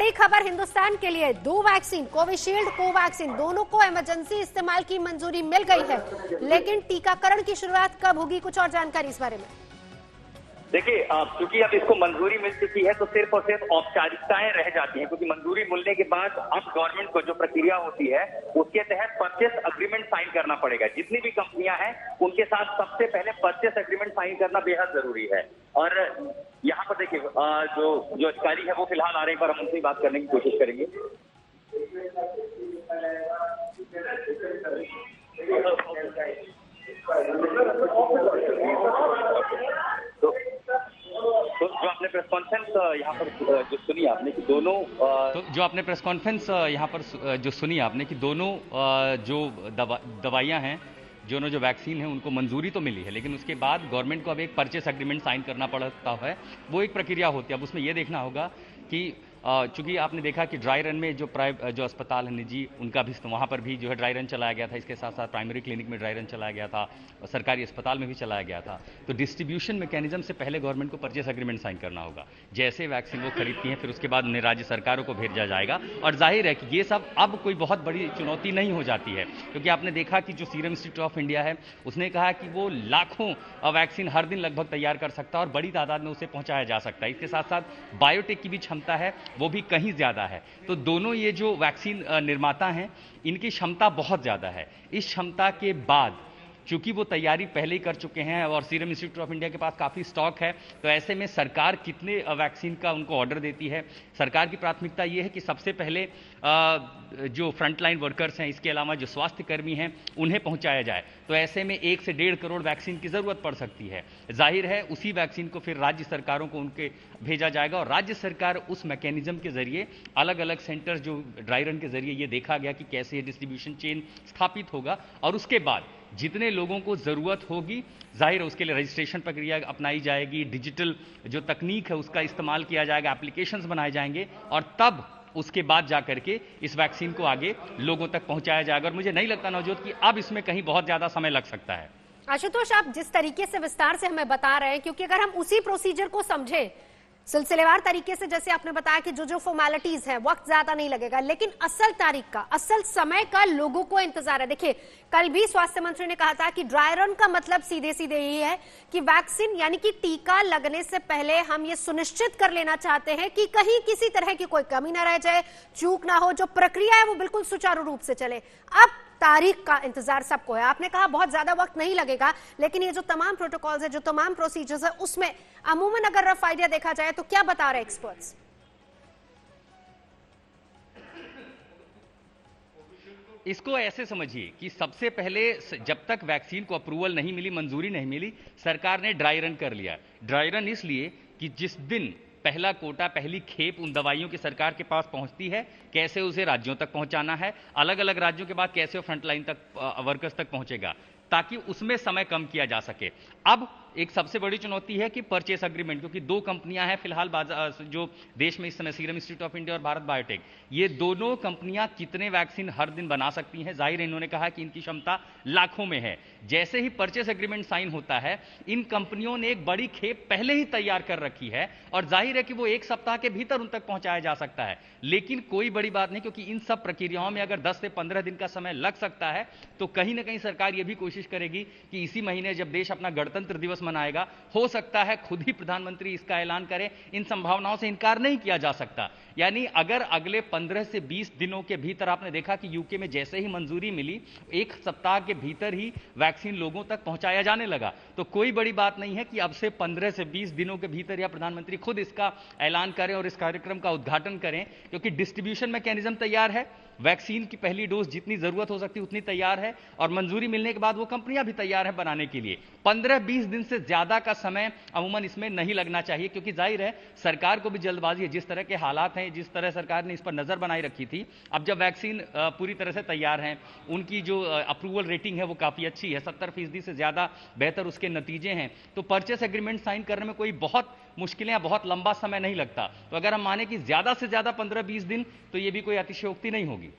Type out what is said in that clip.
बड़ी खबर हिंदुस्तान के लिए, दो वैक्सीन कोविशील्ड कोवैक्सीन दोनों को इमरजेंसी इस्तेमाल की मंजूरी मिल गई है। लेकिन टीकाकरण की शुरुआत कब होगी, कुछ और जानकारी इस बारे में? देखिए, क्योंकि अब इसको मंजूरी मिल चुकी है तो सिर्फ और सिर्फ औपचारिकताएं रह जाती हैं, क्योंकि मंजूरी मिलने के बाद अब गवर्नमेंट को जो प्रक्रिया होती है उसके तहत परचेस अग्रीमेंट साइन करना पड़ेगा। जितनी भी कंपनियां हैं उनके साथ सबसे पहले परचेस अग्रीमेंट साइन करना बेहद जरूरी है। और यहाँ पर देखिए, जो अधिकारी है वो फिलहाल आ रहे हैं, पर हम उनसे बात करने की कोशिश करेंगे। तो जो आपने प्रेस कॉन्फ्रेंस यहाँ पर जो सुनी आपने कि दोनों जो दवाइयाँ हैं, जो वैक्सीन है उनको मंजूरी तो मिली है, लेकिन उसके बाद गवर्नमेंट को अब एक परचेस एग्रीमेंट साइन करना पड़ता है। वो एक प्रक्रिया होती है। अब उसमें ये देखना होगा कि चूंकि आपने देखा कि ड्राई रन में जो अस्पताल है निजी, उनका भी वहाँ पर भी जो है ड्राई रन चलाया गया था। इसके साथ साथ प्राइमरी क्लिनिक में ड्राई रन चलाया गया था और सरकारी अस्पताल में भी चलाया गया था। तो डिस्ट्रीब्यूशन मैकेनिज्म से पहले गवर्नमेंट को परचेस एग्रीमेंट साइन करना होगा। जैसे वैक्सीन वो खरीदती हैं फिर उसके बाद उन्हें राज्य सरकारों को भेजा जाएगा। और जाहिर है कि ये सब अब कोई बहुत बड़ी चुनौती नहीं हो जाती है, क्योंकि आपने देखा कि जो सीरम इंस्टीट्यूट ऑफ इंडिया है उसने कहा कि वो लाखों वैक्सीन हर दिन लगभग तैयार कर सकता है और बड़ी तादाद में उसे पहुंचाया जा सकता है। इसके साथ साथ बायोटेक की भी क्षमता है, वो भी कहीं ज्यादा है। तो दोनों ये जो वैक्सीन निर्माता हैं इनकी क्षमता बहुत ज्यादा है। इस क्षमता के बाद चूंकि वो तैयारी पहले ही कर चुके हैं और सीरम इंस्टीट्यूट ऑफ इंडिया के पास काफी स्टॉक है, तो ऐसे में सरकार कितने वैक्सीन का उनको ऑर्डर देती है। सरकार की प्राथमिकता ये है कि सबसे पहले जो फ्रंटलाइन वर्कर्स हैं, इसके अलावा जो स्वास्थ्य कर्मी हैं, उन्हें पहुंचाया जाए। तो ऐसे में 1 से 1.5 करोड़ वैक्सीन की जरूरत पड़ सकती है। जाहिर है उसी वैक्सीन को फिर राज्य सरकारों को उनके भेजा जाएगा और राज्य सरकार उस मैकेनिज्म के जरिए अलग अलग सेंटर्स जो ड्राई रन के जरिए ये देखा गया कि कैसे ये डिस्ट्रीब्यूशन चेन स्थापित होगा और उसके बाद जितने लोगों को जरूरत होगी, जाहिर है उसके लिए रजिस्ट्रेशन प्रक्रिया अपनाई जाएगी, डिजिटल जो तकनीक है उसका इस्तेमाल किया जाएगा, एप्लीकेशंस बनाए जाएंगे और तब उसके बाद जाकर के इस वैक्सीन को आगे लोगों तक पहुंचाया जाएगा। और मुझे नहीं लगता नवजोत कि अब इसमें कहीं बहुत ज्यादा समय लग सकता है। आशुतोष, आप जिस तरीके से विस्तार से हमें बता रहे हैं, क्योंकि अगर हम उसी प्रोसीजर को समझें सिलसिलेवार तरीके से, जैसे आपने बताया कि जो फॉर्मेलिटीज है, वक्त ज्यादा नहीं लगेगा, लेकिन असल तारीख का, असल समय का लोगों को इंतजार है। देखिए, कल भी स्वास्थ्य मंत्री ने कहा था कि ड्राई रन का मतलब सीधे सीधे यही है कि वैक्सीन यानी कि टीका लगने से पहले हम ये सुनिश्चित कर लेना चाहते हैं कि कहीं किसी तरह की कोई कमी ना रह जाए, चूक ना हो, जो प्रक्रिया है वो बिल्कुल सुचारू रूप से चले। अब तारीख का इंतजार सबको है। आपने कहा बहुत ज्यादा वक्त नहीं लगेगा, लेकिन ये जो तमाम प्रोटोकॉल्स है, जो तमाम प्रोसीजर्स है, उसमें अमूमन अगर रफ आइडिया देखा जाए तो क्या बता रहे एक्सपर्ट्स? इसको ऐसे समझिए कि सबसे पहले जब तक वैक्सीन को अप्रूवल नहीं मिली, मंजूरी नहीं मिली, सरकार ने ड्राई रन कर लिया। ड्राई रन इसलिए कि जिस दिन पहला कोटा, पहली खेप उन दवाइयों की सरकार के पास पहुंचती है, कैसे उसे राज्यों तक पहुंचाना है, अलग अलग राज्यों के बाद कैसे वो फ्रंटलाइन तक वर्कर्स तक पहुंचेगा, ताकि उसमें समय कम किया जा सके। अब एक सबसे बड़ी चुनौती है कि परचेस अग्रीमेंट, क्योंकि 2 कंपनियां हैं फिलहाल जो देश में इस समय, सीरम इंस्टीट्यूट ऑफ इंडिया और भारत बायोटेक, ये दोनों कंपनियां कितने वैक्सीन हर दिन बना सकती हैं। जाहिर है इन्होंने कहा कि इनकी क्षमता लाखों में है। जैसे ही परचेस एग्रीमेंट साइन होता है, इन कंपनियों ने एक बड़ी खेप पहले ही तैयार कर रखी है और जाहिर है कि वो 1 सप्ताह के भीतर उन तक पहुंचाया जा सकता है। लेकिन कोई बड़ी बात नहीं, क्योंकि इन सब प्रक्रियाओं में अगर 10 से 15 दिन का समय लग सकता है, तो कहीं ना कहीं सरकार यह भी कोशिश करेगी कि इसी महीने जब देश अपना गणतंत्र दिवस मनाएगा, हो सकता है खुद ही प्रधानमंत्री इसका ऐलान करें। इन संभावनाओं से इनकार नहीं किया जा सकता। यानी अगर अगले 15 से 20 दिनों के भीतर, आपने देखा कि यूके में जैसे ही मंजूरी मिली, 1 सप्ताह के भीतर ही वैक्सीन लोगों तक पहुंचाया जाने लगा। तो कोई बड़ी बात नहीं है कि अब से 15 से 20 दिनों के भीतर या प्रधानमंत्री खुद इसका ऐलान करें और इस कार्यक्रम का उद्घाटन करें, क्योंकि डिस्ट्रीब्यूशन मैकेनिज्म तैयार है, वैक्सीन की पहली डोज जितनी जरूरत हो सकती है उतनी तैयार है और मंजूरी मिलने के बाद वो कंपनियां भी तैयार है बनाने के लिए। 15-20 दिन से ज्यादा का समय अमूमन इसमें नहीं लगना चाहिए, क्योंकि जाहिर है सरकार को भी जल्दबाजी है। जिस तरह के हालात हैं, जिस तरह सरकार ने इस पर नजर बनाए रखी थी, अब जब वैक्सीन पूरी तरह से तैयार है, उनकी जो अप्रूवल रेटिंग है वो काफी अच्छी है, 70% से ज्यादा बेहतर उसके नतीजे हैं, तो परचेस एग्रीमेंट साइन करने में कोई बहुत मुश्किलें या बहुत लंबा समय नहीं लगता। तो अगर हम माने कि ज्यादा से ज्यादा 15-20 दिन, तो ये भी कोई अतिशयोक्ति नहीं होगी।